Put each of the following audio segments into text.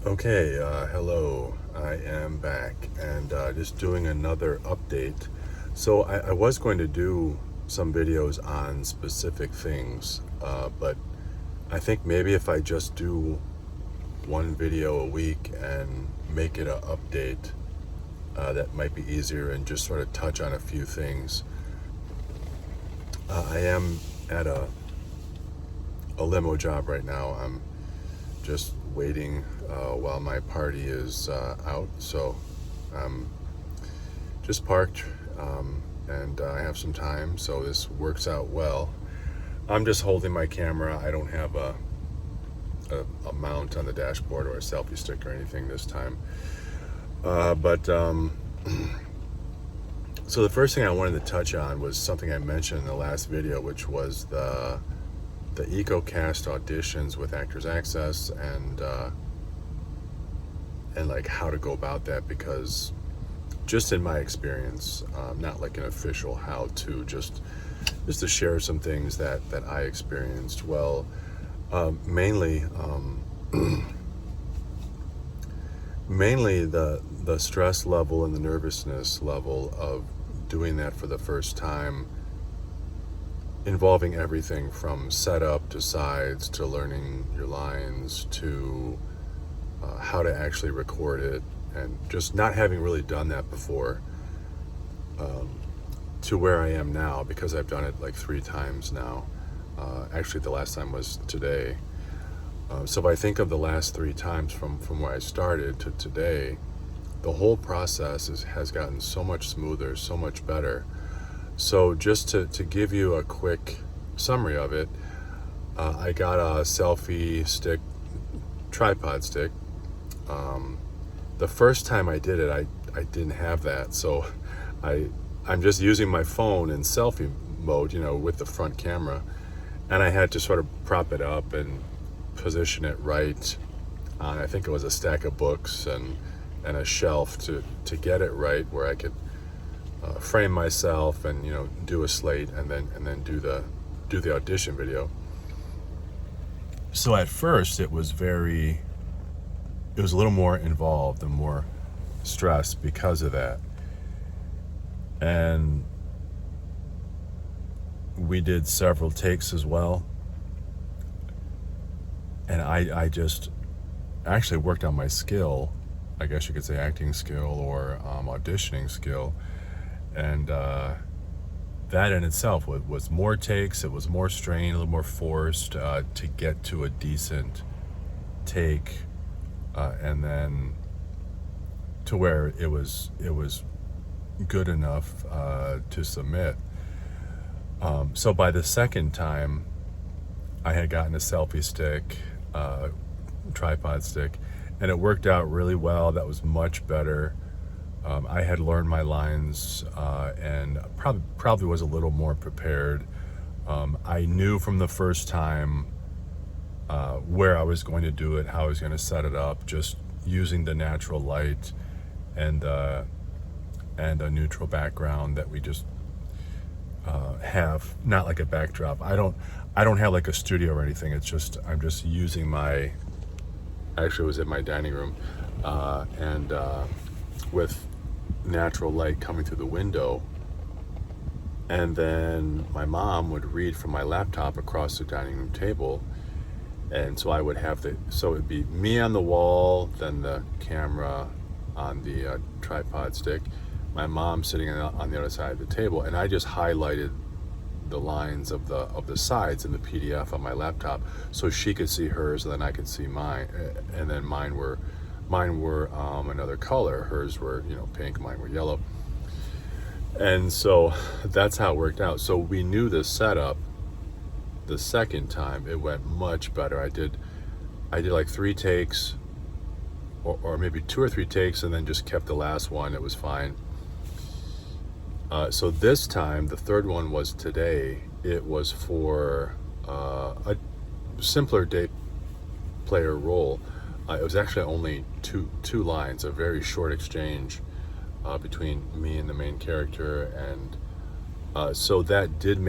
Okay, hello. I am back and just doing another update. So I was going to do some videos on specific things, but I think maybe if I just do one video a week and make it an update, that might be easier and just sort of touch on a few things. I am at a limo job right now. I'm just waiting while my party is out. So I'm just parked and I have some time, so this works out well. I'm just holding my camera. I don't have a mount on the dashboard or a selfie stick or anything this time. But so the first thing I wanted to touch on was something I mentioned in the last video, which was the EcoCast auditions with Actors Access and like how to go about that, because just in my experience, not like an official how to, just to share some things that I experienced. Well, mainly mainly the stress level and the nervousness level of doing that for the first time, involving everything from setup to sides to learning your lines to how to actually record it, and just not having really done that before, to where I am now, because I've done it like 3 times now. Actually, the last time was today. So if I think of the last 3 times from where I started to today, the whole process has gotten so much smoother, so much better. So just to give you a quick summary of it, I got a selfie stick, tripod stick. The first time I did it, I didn't have that. So I'm just using my phone in selfie mode, with the front camera. And I had to sort of prop it up and position it right on, I think it was a stack of books and a shelf to get it right where I could frame myself and do a slate and then do the audition video. So at first it was a little more involved and more stress because of that. And we did several takes as well. And I just actually worked on my skill, I guess you could say acting skill or auditioning skill. And that in itself was more takes. It was more strain, a little more forced to get to a decent take, and then to where it was good enough to submit. So by the second time, I had gotten a selfie stick, tripod stick, and it worked out really well. That was much better. I had learned my lines and probably was a little more prepared. I knew from the first time where I was going to do it, how I was going to set it up, just using the natural light and a neutral background that we just have, not like a backdrop. I don't have like a studio or anything. It's just I'm just using actually it was in my dining room, and with natural light coming through the window, and then my mom would read from my laptop across the dining room table, and so I would have so it'd be me on the wall, then the camera on the tripod stick, my mom sitting on the other side of the table, and I just highlighted the lines of the sides in the PDF on my laptop so she could see hers and then I could see mine, and then mine were another color. Hers were pink, mine were yellow. And so that's how it worked out. So we knew the setup. The second time it went much better. I did like 3 takes or maybe 2 or 3 takes and then just kept the last one. It was fine. So this time, the third one was today. It was for a simpler day player role. It was actually only two lines, a very short exchange between me and the main character, and so that did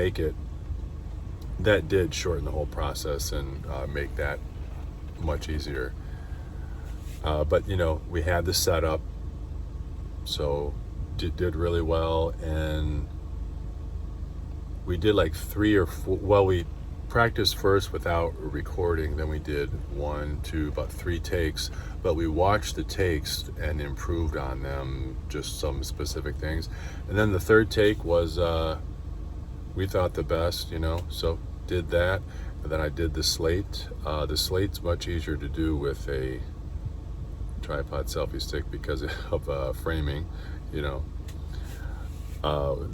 shorten the whole process and make that much easier. But we had the setup, so did really well, and we did like 3 or 4. Well, we practiced first without recording, then we did 1, 2, about 3 takes. But we watched the takes and improved on them, just some specific things. And then the third take was we thought the best, so did that. And then I did the slate. The slate's much easier to do with a tripod selfie stick because of framing, the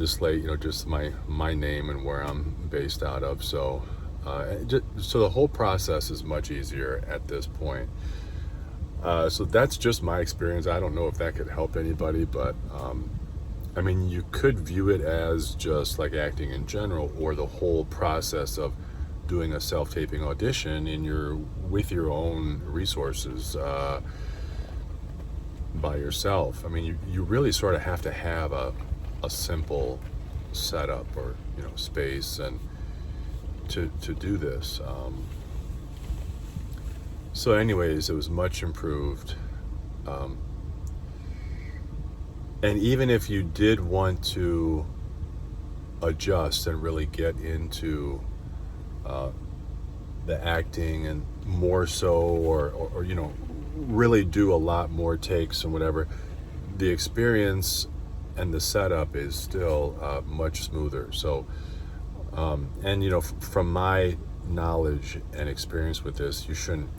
slate, just my name and where I'm based out of. So the whole process is much easier at this point. So that's just my experience. I don't know if that could help anybody, but I mean, you could view it as just like acting in general, or the whole process of doing a self-taping audition with your own resources, by yourself. I mean, you really sort of have to have a simple setup or space and to do this. So anyways, it was much improved. And even if you did want to adjust and really get into the acting and more so, or really do a lot more takes and whatever, the experience and the setup is still much smoother. So and from my knowledge and experience with this, you shouldn't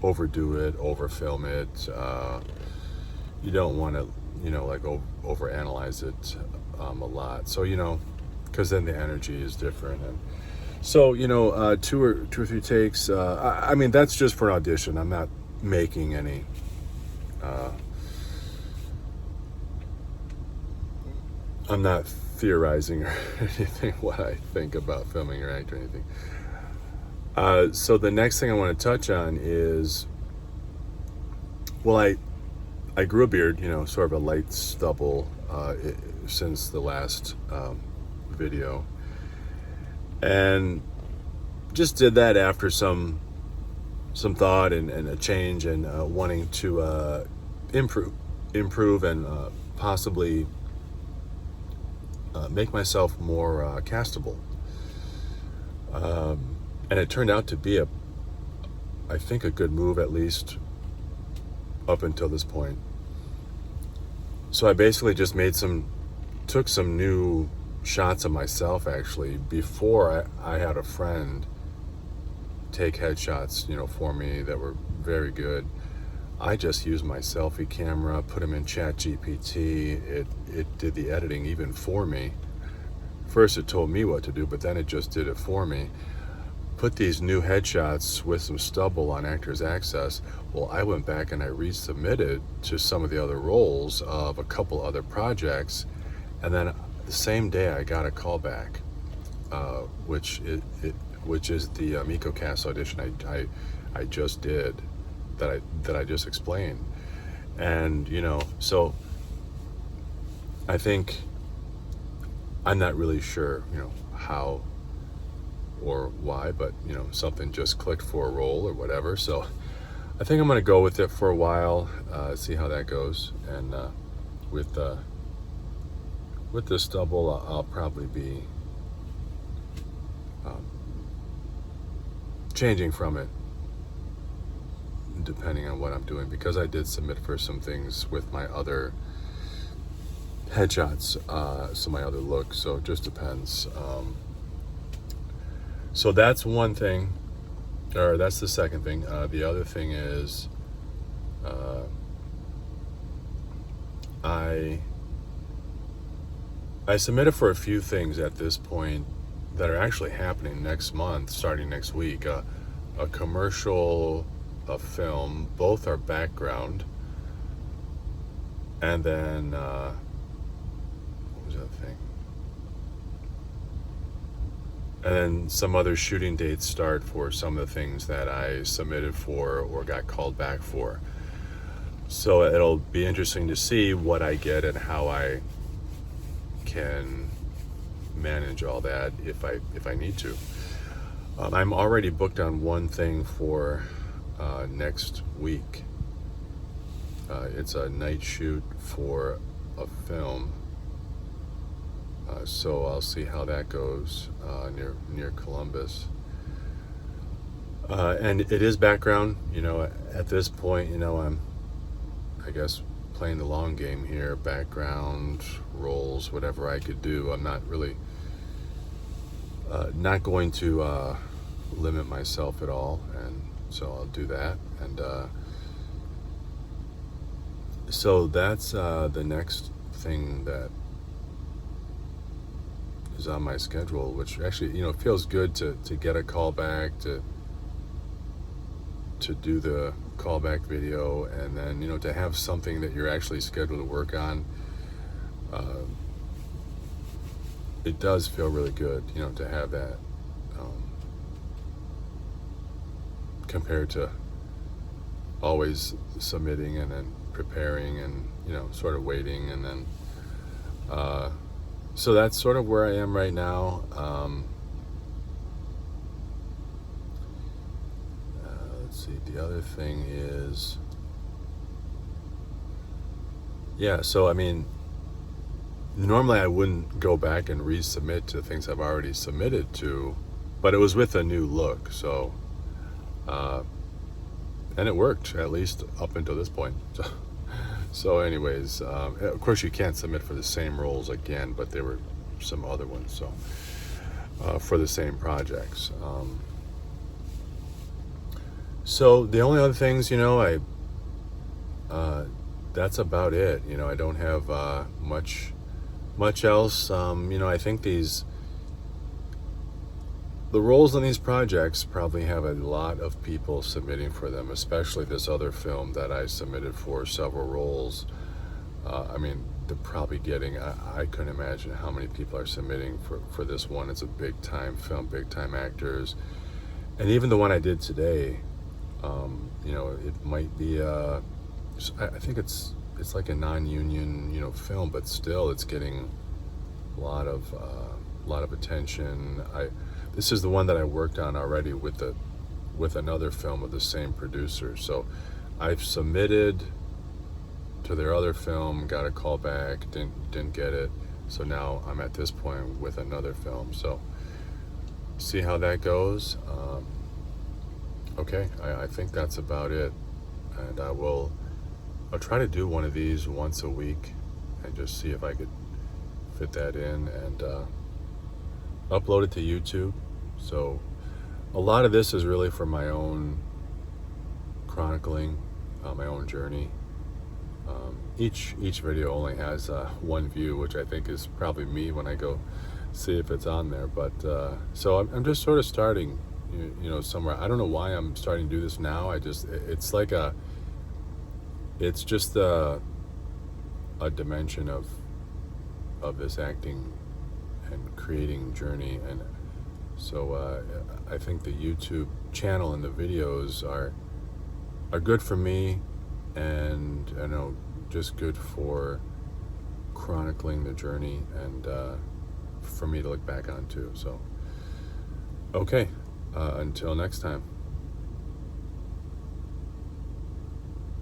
overdo it, over film it. You don't want to like over analyze it a lot, so because then the energy is different. And so 2 or 3 takes. I mean, that's just for an audition. I'm not making any I'm not theorizing or anything what I think about filming or acting or anything. So the next thing I want to touch on is, well, I grew a beard, sort of a light stubble, since the last video, and just did that after some thought and a change, and wanting to improve and possibly make myself more castable. And it turned out to be I think a good move, at least up until this point. So I basically just took some new shots of myself, actually. Before, I had a friend take headshots, for me, that were very good. I just used my selfie camera, put them in ChatGPT. It did the editing even for me. First it told me what to do, but then it just did it for me. Put these new headshots with some stubble on Actors Access. Well, I went back and I resubmitted to some of the other roles of a couple other projects, and then the same day I got a callback, which is the MecoCast audition I just did, that I just explained. And so I think, I'm not really sure how or why, but something just clicked for a role or whatever. So I think I'm going to go with it for a while, see how that goes. And with this double, I'll probably be changing from it depending on what I'm doing, because I did submit for some things with my other headshots, so my other look. So it just depends. So that's one thing, or that's the second thing. The other thing is, I submitted for a few things at this point that are actually happening next month, starting next week. A commercial, a film, both are background, and then what was the other thing? And then some other shooting dates start for some of the things that I submitted for or got called back for. So it'll be interesting to see what I get and how I can manage all that if I need to. I'm already booked on one thing for next week, It's a night shoot for a film, so I'll see how that goes near Columbus. And it is background, at this point, I'm, I guess, playing the long game here, background roles, whatever I could do. I'm not really, not going to limit myself at all, and so I'll do that. And so that's the next thing that is on my schedule, which actually, feels good to get a call back, to do the callback video, and then to have something that you're actually scheduled to work on. It does feel really good, to have that, compared to always submitting and then preparing and sort of waiting, and then so that's sort of where I am right now. Let's see, the other thing is, so I mean, normally I wouldn't go back and resubmit to things I've already submitted to, but it was with a new look, so and it worked, at least up until this point. So anyways, of course you can't submit for the same roles again, but there were some other ones, so for the same projects. So the only other things, that's about it. I don't have much else. I think the roles on these projects probably have a lot of people submitting for them, especially this other film that I submitted for several roles. I mean, they're probably getting, I couldn't imagine how many people are submitting for this one. It's a big time film, big time actors. And even the one I did today, it might be, I think it's like a non-union, film, but still it's getting a lot of attention. This is the one that I worked on already with another film of the same producer. So I've submitted to their other film, got a call back, didn't get it. So now I'm at this point with another film. So see how that goes. Okay, I think that's about it. And I'll try to do one of these once a week and just see if I could fit that in and upload it to YouTube. So a lot of this is really for my own chronicling, my own journey. Each video only has one view, which I think is probably me when I go see if it's on there. But so I'm just sort of starting, somewhere. I don't know why I'm starting to do this now. It's just a dimension of this acting and creating journey. And so I think the YouTube channel and the videos are good for me, and just good for chronicling the journey and for me to look back on too. So okay, until next time.